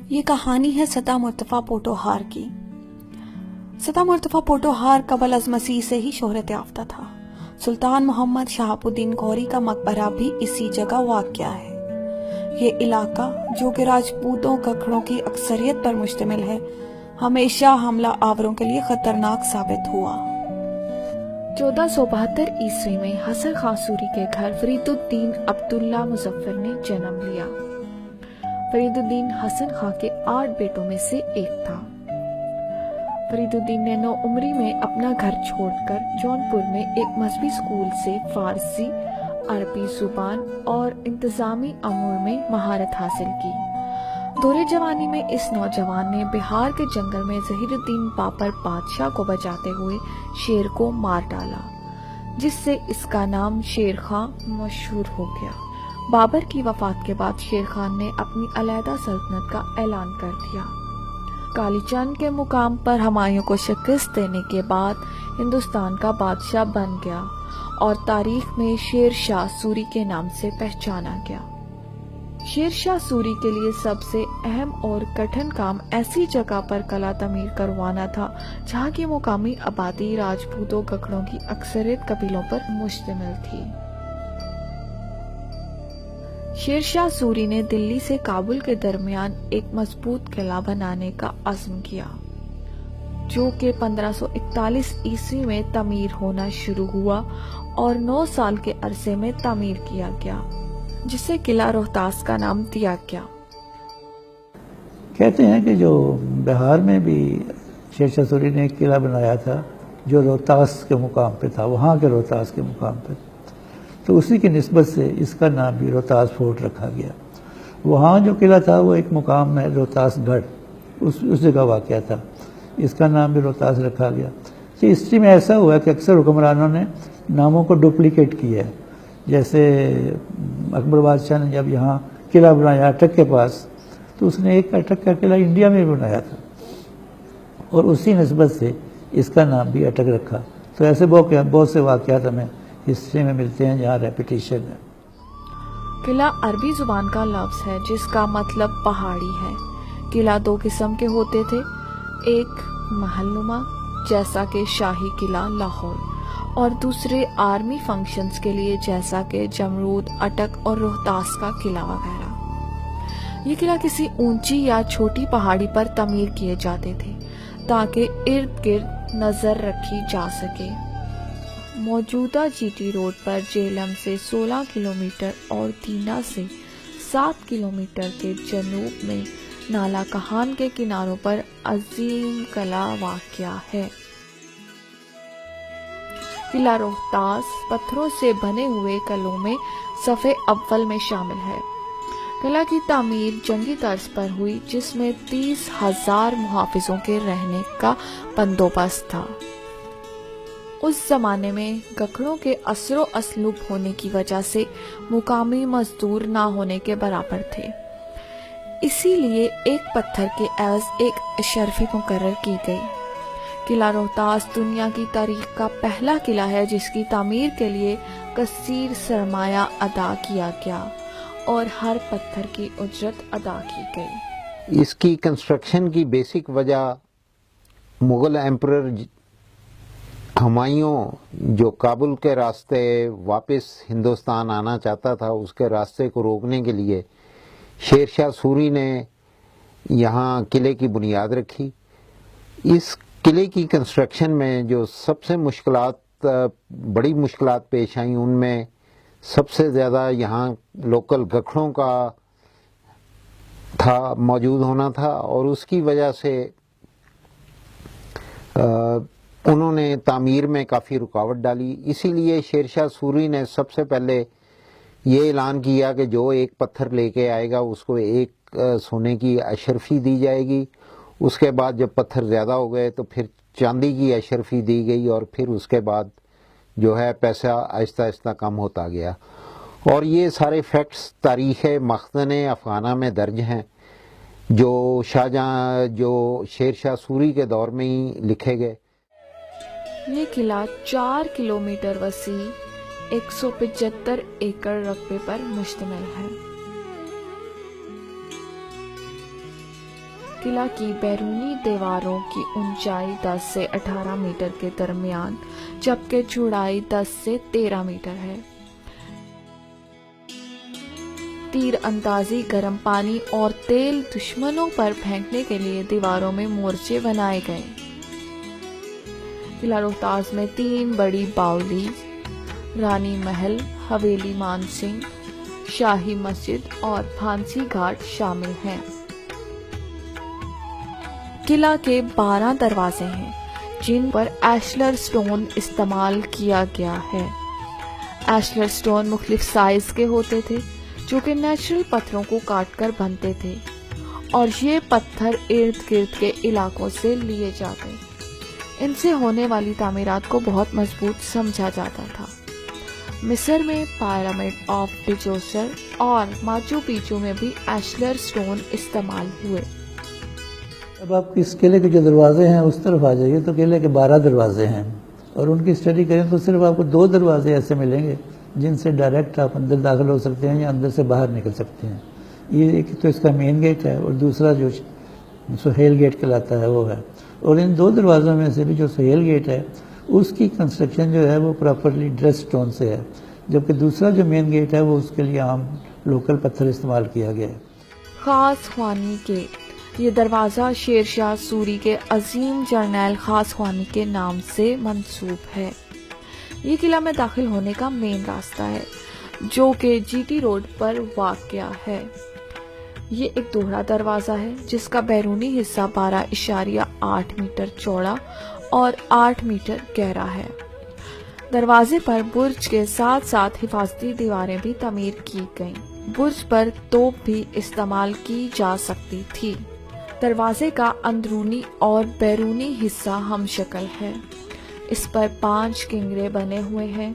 یہ کہانی ہے سطح مرتفع پوٹوہار کی۔ سطح مرتفع پوٹوہار قبل از مسیح سے ہی شہرت یافتہ تھا۔ سلطان محمد شہاب الدین غوری کا مقبرہ بھی اسی جگہ واقع ہے۔ یہ علاقہ جو کہ راجپوتوں ککڑوں کی اکثریت پر مشتمل ہے، ہمیشہ حملہ آوروں کے لیے خطرناک ثابت ہوا۔ 1472 عیسوی میں حسن خان سوری کے گھر فرید الدین عبداللہ مظفر نے جنم لیا۔ فرید الدین حسن خان کے 8 بیٹوں میں سے ایک تھا۔ فرید الدین نے 9 عمری میں اپنا گھر چھوڑ کر جونپور میں ایک مذہبی اسکول سے فارسی، عربی زبان اور انتظامی امور میں مہارت حاصل کی۔ دور جوانی میں اس نوجوان نے بہار کے جنگل میں ظہیر الدین بابر بادشاہ کو بچاتے ہوئے شیر کو مار ڈالا، جس سے اس کا نام شیر خان مشہور ہو گیا۔ بابر کی وفات کے بعد شیر خان نے اپنی علیحدہ سلطنت کا اعلان کر دیا۔ کالی چند کے مقام پر ہمایوں کو شکست دینے کے بعد ہندوستان کا بادشاہ بن گیا اور تاریخ میں شیر شاہ سوری کے نام سے پہچانا گیا۔ شیر شاہ سوری کے لیے سب سے اہم اور کٹھن کام ایسی جگہ پر قلعہ تعمیر کروانا تھا جہاں کی مقامی آبادی راجپوتوں ککڑوں کی اکثریت قبیلوں پر مشتمل تھی۔ شیر شاہ سوری نے دلی سے کابل کے درمیان ایک مضبوط قلعہ بنانے کا عزم کیا، جو کہ 1541 عیسوی میں تعمیر ہونا شروع ہوا اور 9 سال کے عرصے میں تعمیر کیا گیا، جسے قلعہ روہتاس کا نام دیا گیا۔ کہتے ہیں کہ جو بہار میں بھی شیر شاہ سوری نے ایک قلعہ بنایا تھا جو روہتاس کے مقام پہ تھا، وہاں کے روہتاس کے مقام پہ، تو اسی کی نسبت سے اس کا نام بھی روہتاس فورٹ رکھا گیا۔ وہاں جو قلعہ تھا وہ ایک مقام ہے روہتاس گڑھ، اس جگہ واقع تھا، اس کا نام بھی روہتاس رکھا گیا۔ یہ ہسٹری میں ایسا ہوا کہ اکثر حکمرانوں نے ناموں کو ڈپلیکیٹ کیا ہے، جیسے اکبر بادشاہ نے جب یہاں قلعہ بنایا اٹک کے پاس، تو اس نے ایک اٹک کا قلعہ انڈیا میں بنایا تھا اور اسی نسبت سے اس کا نام بھی اٹک رکھا۔ تو ایسے بہت سے واقعات ہمیں ہسٹری میں ملتے ہیں جہاں ریپیٹیشن ہے۔ قلعہ عربی زبان کا لفظ ہے جس کا مطلب پہاڑی ہے۔ قلعہ 2 قسم کے ہوتے تھے، ایک محل نما جیسا کہ شاہی قلعہ لاہور، اور دوسرے آرمی فنکشنز کے لیے جیسا کہ جمرود، اٹک اور روہتاس کا قلعہ وغیرہ۔ یہ قلعہ کسی اونچی یا چھوٹی پہاڑی پر تعمیر کیے جاتے تھے تاکہ ارد گرد نظر رکھی جا سکے۔ موجودہ جی ٹی روڈ پر جہلم سے 16 کلومیٹر اور دینا سے 7 کلومیٹر کے جنوب میں نالا کہان کے کناروں پر عظیم قلعہ واقع ہے۔ قلعہ روہتاس پتھروں سے بنے ہوئے قلعوں میں صف اول میں شامل ہے۔ قلعہ کی تعمیر جنگی طرز پر ہوئی جس میں 30,000 محافظوں کے رہنے کا بندوبست تھا۔ اس زمانے میں ککڑوں کے اثر و اسلوب ہونے کی وجہ سے مقامی مزدور نہ ہونے کے برابر تھے، اسی لیے ایک پتھر کے عوض ایک اشرفی مقرر کی گئی۔ قلعہ روہتاس دنیا کی تاریخ کا پہلا قلعہ ہے جس کی تعمیر کے لیے کثیر سرمایہ ادا کیا گیا اور ہر پتھر کی اجرت ادا کی گئی۔ اس کی کنسٹرکشن کی بیسک وجہ مغل ایمپرر ہمایوں جو کابل کے راستے واپس ہندوستان آنا چاہتا تھا، اس کے راستے کو روکنے کے لیے شیر شاہ سوری نے یہاں قلعے کی بنیاد رکھی۔ اس قلعے کی کنسٹرکشن میں جو سب سے بڑی مشکلات پیش آئیں، ان میں سب سے زیادہ یہاں لوکل گکھڑوں کا موجود ہونا تھا، اور اس کی وجہ سے انہوں نے تعمیر میں کافی رکاوٹ ڈالی۔ اسی لیے شیر شاہ سوری نے سب سے پہلے یہ اعلان کیا کہ جو ایک پتھر لے کے آئے گا اس کو ایک سونے کی اشرفی دی جائے گی۔ اس کے بعد جب پتھر زیادہ ہو گئے تو پھر چاندی کی اشرفی دی گئی، اور پھر اس کے بعد جو ہے پیسہ آہستہ آہستہ کم ہوتا گیا۔ اور یہ سارے فیکٹس تاریخ مخزن افغانہ میں درج ہیں جو شیر شاہ سوری کے دور میں ہی لکھے گئے۔ یہ قلعہ 4 کلومیٹر وسیع 175 ایکڑ رقبے پر مشتمل ہے۔ قلعہ کی بیرونی دیواروں کی اونچائی 10 سے 18 میٹر کے درمیان جبکہ چوڑائی 10 سے 13 میٹر ہے۔ تیر اندازی، گرم پانی اور تیل دشمنوں پر پھینکنے کے لیے دیواروں میں مورچے بنائے گئے۔ قلعہ روہتاس میں 3 بڑی باولی، رانی محل، حویلی مان سنگھ، شاہی مسجد اور پھانسی گھاٹ شامل ہیں۔ قلعہ کے 12 دروازے ہیں جن پر ایشلر سٹون استعمال کیا گیا ہے۔ ایشلر سٹون مختلف سائز کے ہوتے تھے جو کہ نیچرل پتھروں کو کاٹ کر بنتے تھے اور یہ پتھر ارد گرد کے علاقوں سے لیے جاتے۔ ان سے ہونے والی تعمیرات کو بہت مضبوط سمجھا جاتا تھا۔ مصر میں پیرامڈ آف ڈجوسر اور ماچو پیچو میں بھی ایشلر سٹون استعمال ہوئے۔ اب آپ اس قلعے کے جو دروازے ہیں اس طرف آ جائیے تو قلعے کے 12 دروازے ہیں اور ان کی اسٹڈی کریں تو صرف آپ کو 2 دروازے ایسے ملیں گے جن سے ڈائریکٹ آپ اندر داخل ہو سکتے ہیں یا اندر سے باہر نکل سکتے ہیں۔ یہ ایک تو اس کا مین گیٹ ہے اور دوسرا جو سہیل گیٹ کہلاتا ہے وہ ہے، اور ان 2 دروازوں میں سے بھی جو سہیل گیٹ ہے اس کی کنسٹرکشن جو ہے وہ پراپرلی ڈریس سٹون سے ہے، جبکہ دوسرا جو مین گیٹ ہے وہ اس کے لیے عام لوکل پتھر استعمال کیا گیا ہے۔ خاص خوانی گیٹ، یہ دروازہ شیر شاہ سوری کے عظیم جرنیل خاص خوانی کے نام سے منسوب ہے۔ یہ قلعہ میں داخل ہونے کا مین راستہ ہے جو کہ جی ٹی روڈ پر واقع ہے۔ یہ ایک دوہرا دروازہ ہے جس کا بیرونی حصہ 12.8 میٹر چوڑا اور 8 میٹر گہرا ہے۔ دروازے پر برج کے ساتھ ساتھ حفاظتی دیواریں بھی تعمیر کی گئیں۔ برج پر توپ بھی استعمال کی جا سکتی تھی۔ دروازے کا اندرونی اور بیرونی حصہ ہم شکل ہے۔ اس پر 5 کنگرے بنے ہوئے ہیں۔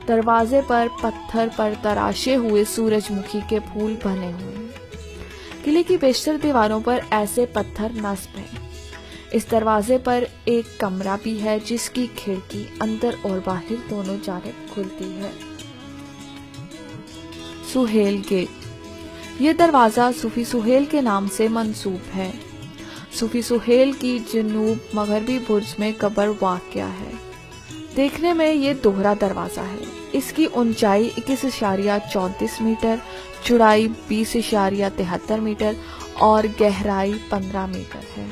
دروازے پر پتھر پر تراشے ہوئے سورج مکھی کے پھول بنے ہوئے ہیں۔ قلعے کی بیشتر دیواروں پر ایسے پتھر نصب ہیں۔ اس دروازے پر ایک کمرہ بھی ہے جس کی کھڑکی اندر اور باہر دونوں جانب کھلتی ہے۔ سہیل گیٹ، یہ دروازہ صوفی سہیل کے نام سے منسوب ہے۔ صوفی سہیل کی جنوب مغربی برج میں قبر واقع ہے۔ دیکھنے میں یہ دوہرا دروازہ ہے۔ اس کی اونچائی 21.34 میٹر، چوڑائی 20.73 میٹر اور گہرائی 15 میٹر ہے۔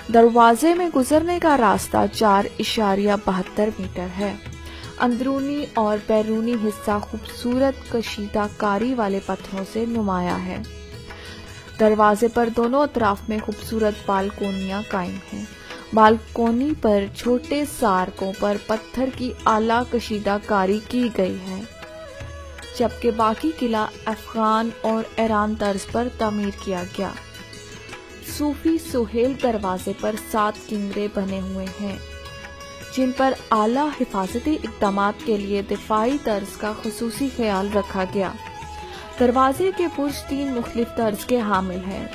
دروازے میں گزرنے کا راستہ 4.72 میٹر ہے۔ اندرونی اور بیرونی حصہ خوبصورت کشیدہ کاری والے پتھروں سے نمایاں ہے۔ دروازے پر دونوں اطراف میں خوبصورت بالکونیاں قائم ہیں۔ بالکونی پر چھوٹے سارکوں پر پتھر کی اعلیٰ کشیدہ کاری کی گئی ہے، جبکہ باقی قلعہ افغان اور ایران طرز پر تعمیر کیا گیا۔ صوفی سہیل دروازے پر 7 کنگرے بنے ہوئے ہیں جن پر اعلیٰ حفاظتی اقدامات کے لیے دفاعی طرز کا خصوصی خیال رکھا گیا۔ دروازے کے برج 3 مختلف طرز کے حامل ہیں۔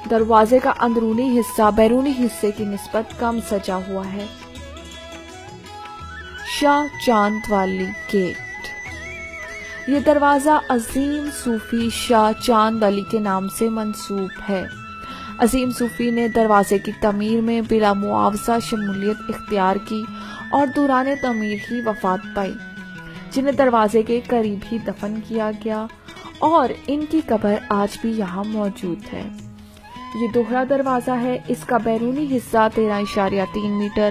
دروازے کا اندرونی حصہ بیرونی حصے کی نسبت کم سجا ہوا ہے۔ شاہ چاند والی گیٹ، یہ دروازہ عظیم صوفی شاہ چاند والی کے نام سے منسوب ہے۔ عظیم صوفی نے دروازے کی تعمیر میں بلا معاوضہ شمولیت اختیار کی اور دوران تعمیر ہی وفات پائی، جنہیں دروازے کے قریب ہی دفن کیا گیا اور ان کی قبر آج بھی یہاں موجود ہے۔ یہ دوہرا دروازہ ہے۔ اس کا بیرونی حصہ 13.3 میٹر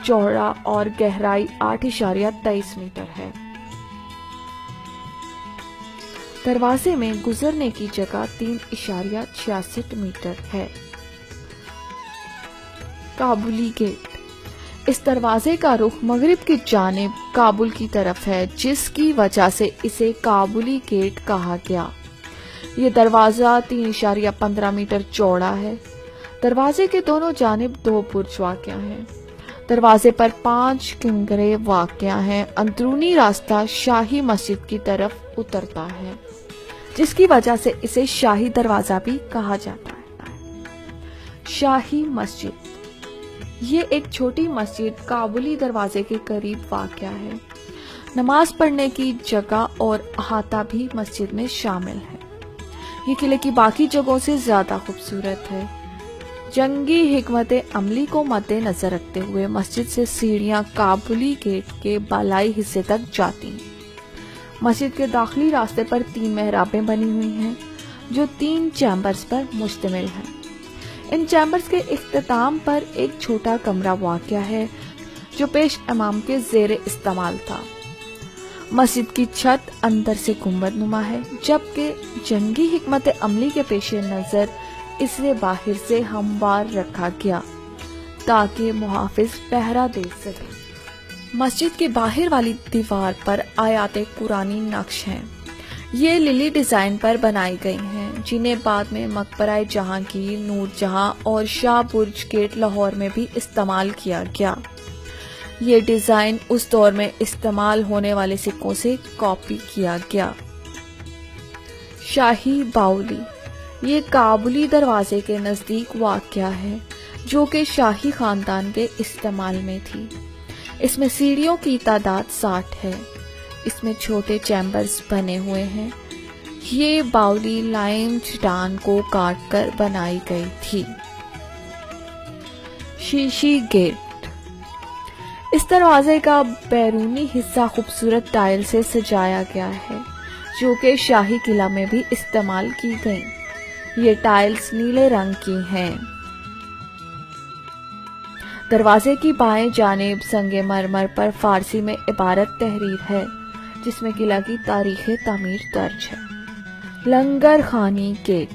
چوڑا اور گہرائی 8.23 میٹر ہے۔ دروازے میں گزرنے کی جگہ 3.66 میٹر ہے۔ کابلی گیٹ، اس دروازے کا رخ مغرب کی جانب کابل کی طرف ہے، جس کی وجہ سے اسے کابلی گیٹ کہا گیا۔ یہ دروازہ 3.15 میٹر چوڑا ہے۔ دروازے کے دونوں جانب 2 برج واقع ہیں۔ دروازے پر 5 کنگرے واقع ہیں۔ اندرونی راستہ شاہی مسجد کی طرف اترتا ہے، جس کی وجہ سے اسے شاہی دروازہ بھی کہا جاتا ہے۔ شاہی مسجد، یہ ایک چھوٹی مسجد کابلی دروازے کے قریب واقع ہے۔ نماز پڑھنے کی جگہ اور احاطہ بھی مسجد میں شامل ہے۔ یہ قلعے کی باقی جگہوں سے زیادہ خوبصورت ہے۔ جنگی حکمت عملی کو مد نظر رکھتے ہوئے مسجد سے سیڑھیاں کابلی گیٹ کے بالائی حصے تک جاتی ہیں۔ مسجد کے داخلی راستے پر 3 محرابیں بنی ہوئی ہیں جو 3 چیمبرز پر مشتمل ہیں۔ ان چیمبرز کے اختتام پر ایک چھوٹا کمرہ واقع ہے جو پیش امام کے زیر استعمال تھا۔ مسجد کی چھت اندر سے گنبد نما ہے، جبکہ جنگی حکمت عملی کے پیش نظر اسے باہر سے ہموار رکھا گیا تاکہ محافظ پہرا دے سکے۔ مسجد کے باہر والی دیوار پر آیات قرآنی نقش ہیں۔ یہ للی ڈیزائن پر بنائی گئی ہیں جنہیں بعد میں مقبرہ جہانگیر، نور جہاں اور شاہ برج گیٹ لاہور میں بھی استعمال کیا گیا۔ یہ ڈیزائن اس دور میں استعمال ہونے والے سکوں سے کاپی کیا گیا۔ شاہی باولی یہ کابلی دروازے کے نزدیک واقع ہے جو کہ شاہی خاندان کے استعمال میں تھی۔ اس میں سیڑھیوں کی تعداد 60 ہے۔ اس میں چھوٹے چیمبرز بنے ہوئے ہیں۔ یہ باولی لائم چٹان کو کاٹ کر بنائی گئی تھی۔ شیشی گیٹ اس دروازے کا بیرونی حصہ خوبصورت ٹائل سے سجایا گیا ہے جو کہ شاہی قلعہ میں بھی استعمال کی گئیں۔ یہ ٹائلز نیلے رنگ کی ہیں۔ دروازے کی بائیں جانب سنگ مرمر پر فارسی میں عبارت تحریر ہے جس میں قلعہ کی تاریخ تعمیر درج ہے۔ لنگر خانی گیٹ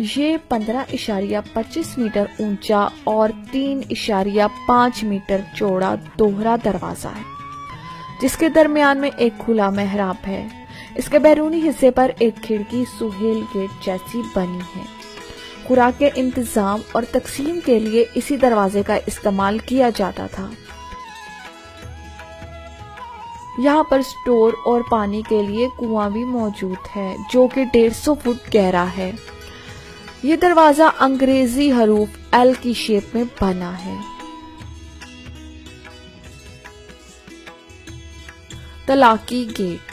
یہ 15.25 میٹر اونچا اور 3.5 میٹر چوڑا دوہرا دروازہ ہے جس کے درمیان میں ایک کھلا محراب ہے۔ اس کے بیرونی حصے پر ایک کھڑکی سہیل گیٹ جیسی بنی ہے۔ خوراک کے انتظام اور تقسیم کے لیے اسی دروازے کا استعمال کیا جاتا تھا۔ یہاں پر سٹور اور پانی کے لیے کنواں بھی موجود ہے جو کہ 150 فٹ گہرا ہے۔ یہ دروازہ انگریزی حروف ایل کی شیپ میں بنا ہے۔ طلاقی گیٹ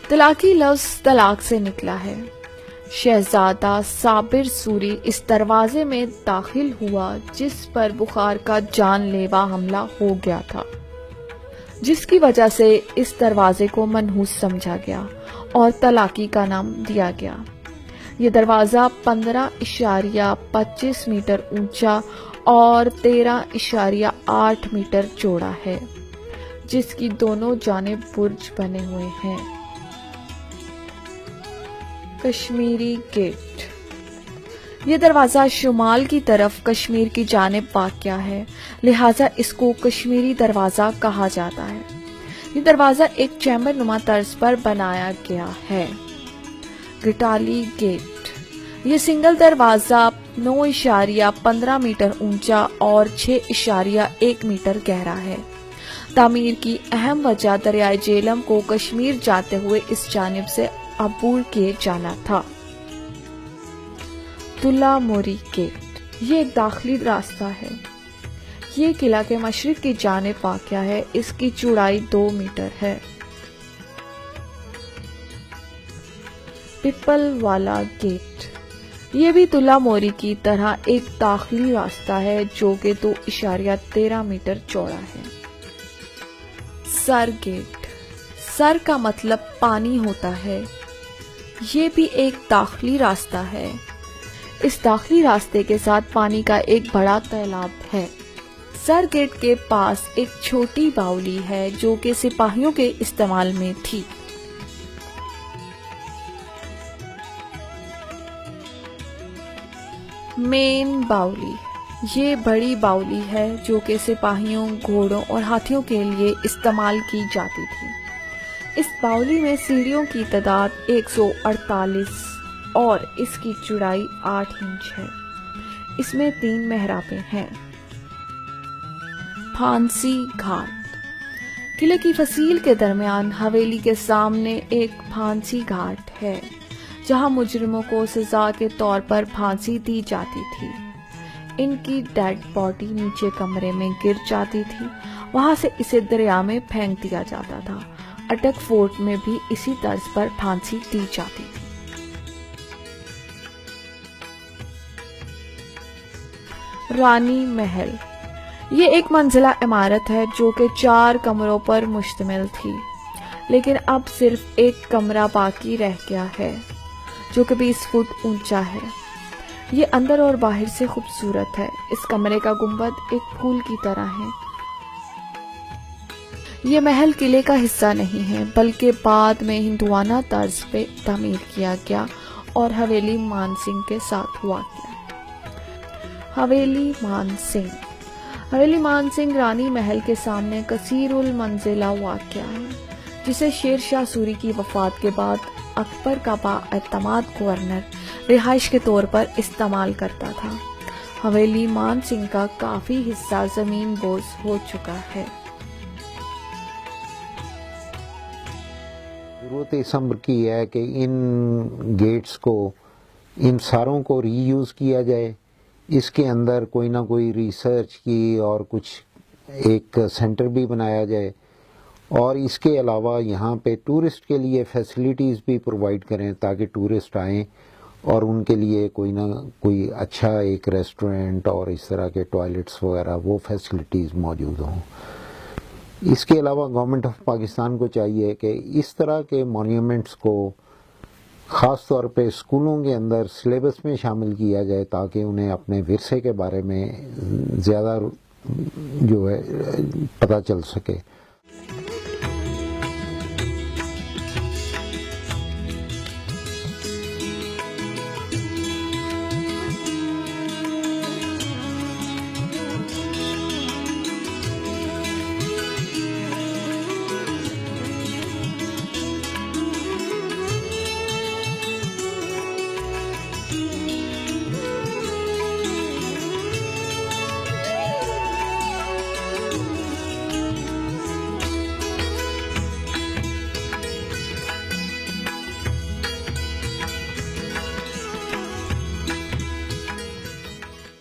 طلاقی لفظ طلاق سے نکلا ہے۔ شہزادہ صابر سوری اس دروازے میں داخل ہوا جس پر بخار کا جان لیوا حملہ ہو گیا تھا، جس کی وجہ سے اس دروازے کو منحوس سمجھا گیا اور طلاقی کا نام دیا گیا۔ یہ دروازہ 15.25 میٹر اونچا اور 13.8 میٹر چوڑا ہے جس کی دونوں جانب برج بنے ہوئے ہیں۔ کشمیری گیٹ یہ دروازہ شمال کی طرف کشمیر کی جانب واقع ہے، لہٰذا اس کو کشمیری دروازہ کہا جاتا ہے۔ یہ دروازہ ایک چیمبر نما طرز پر بنایا گیا ہے۔ گٹالی گیٹ یہ سنگل دروازہ 9.15 میٹر اونچا اور 6.1 میٹر گہرا ہے۔ تعمیر کی اہم وجہ دریائے جیلم کو کشمیر جاتے ہوئے اس جانب سے عبور کیے جانا تھا۔ تلا موری گیٹ یہ ایک داخلی راستہ ہے۔ یہ قلعہ کے مشرق کی جانب واقع ہے۔ اس کی چوڑائی 2 میٹر ہے۔ پپل والا گیٹ یہ بھی تلا موری کی طرح ایک داخلی راستہ ہے جو کہ 2.13 میٹر چوڑا ہے۔ سر گیٹ سر کا مطلب پانی ہوتا ہے۔ یہ بھی ایک داخلی راستہ ہے۔ اس داخلی راستے کے ساتھ پانی کا ایک بڑا تالاب ہے۔ سر گیٹ کے پاس ایک چھوٹی باولی ہے جو کہ سپاہیوں کے استعمال میں تھی۔ مین باولی یہ بڑی باولی ہے جو کہ سپاہیوں، گھوڑوں اور ہاتھیوں کے لیے استعمال کی جاتی تھی۔ اس باولی میں سیڑھیوں کی تعداد 148 اور اس کی چوڑائی 8 انچ ہے۔ اس میں 3 محرابیں ہیں۔ پھانسی گھاٹ قلعے کی فصیل کے درمیان حویلی کے سامنے ایک پھانسی گھاٹ ہے جہاں مجرموں کو سزا کے طور پر پھانسی دی جاتی تھی۔ ان کی ڈیڈ باڈی نیچے کمرے میں گر جاتی تھی، وہاں سے اسے دریا میں پھینک دیا جاتا تھا۔ اٹک فورٹ میں بھی اسی طرز پر پھانسی دی جاتی تھی۔ رانی محل یہ ایک منزلہ عمارت ہے جو کہ 4 کمروں پر مشتمل تھی، لیکن اب صرف ایک کمرہ باقی رہ گیا ہے جو کہ 20 فٹ اونچا ہے۔ یہ اندر اور باہر سے خوبصورت ہے۔ اس کمرے کا گنبد ایک پھول کی طرح ہے۔ یہ محل قلعے کا حصہ نہیں ہے بلکہ بعد میں ہندوانہ طرز پہ تعمیر کیا گیا اور حویلی مان سنگھ کے ساتھ واقع ہے۔ حویلی مان سنگھ رانی محل کے سامنے کثیر المنزلہ واقع ہے، جسے شیر شاہ سوری کی وفات کے بعد اکبر کا بااعتماد گورنر رہائش کے طور پر استعمال کرتا تھا۔ حویلی مان سنگھ کا کافی حصہ زمین بوز ہو چکا ہے۔ ضرورت اس امر کی ہے کہ ان گیٹس کو، ان ساروں کو ری یوز کیا جائے، اس کے اندر کوئی نہ کوئی ریسرچ کی اور کچھ ایک سینٹر بھی بنایا جائے، اور اس کے علاوہ یہاں پہ ٹورسٹ کے لیے فیسلٹیز بھی پرووائڈ کریں تاکہ ٹورسٹ آئیں اور ان کے لیے کوئی نہ کوئی اچھا ایک ریسٹورنٹ اور اس طرح کے ٹوائلٹس وغیرہ وہ فیسلٹیز موجود ہوں۔ اس کے علاوہ گورنمنٹ آف پاکستان کو چاہیے کہ اس طرح کے مونیومنٹس کو خاص طور پہ اسکولوں کے اندر سلیبس میں شامل کیا جائے تاکہ انہیں اپنے ورثے کے بارے میں زیادہ جو ہے پتہ چل سکے۔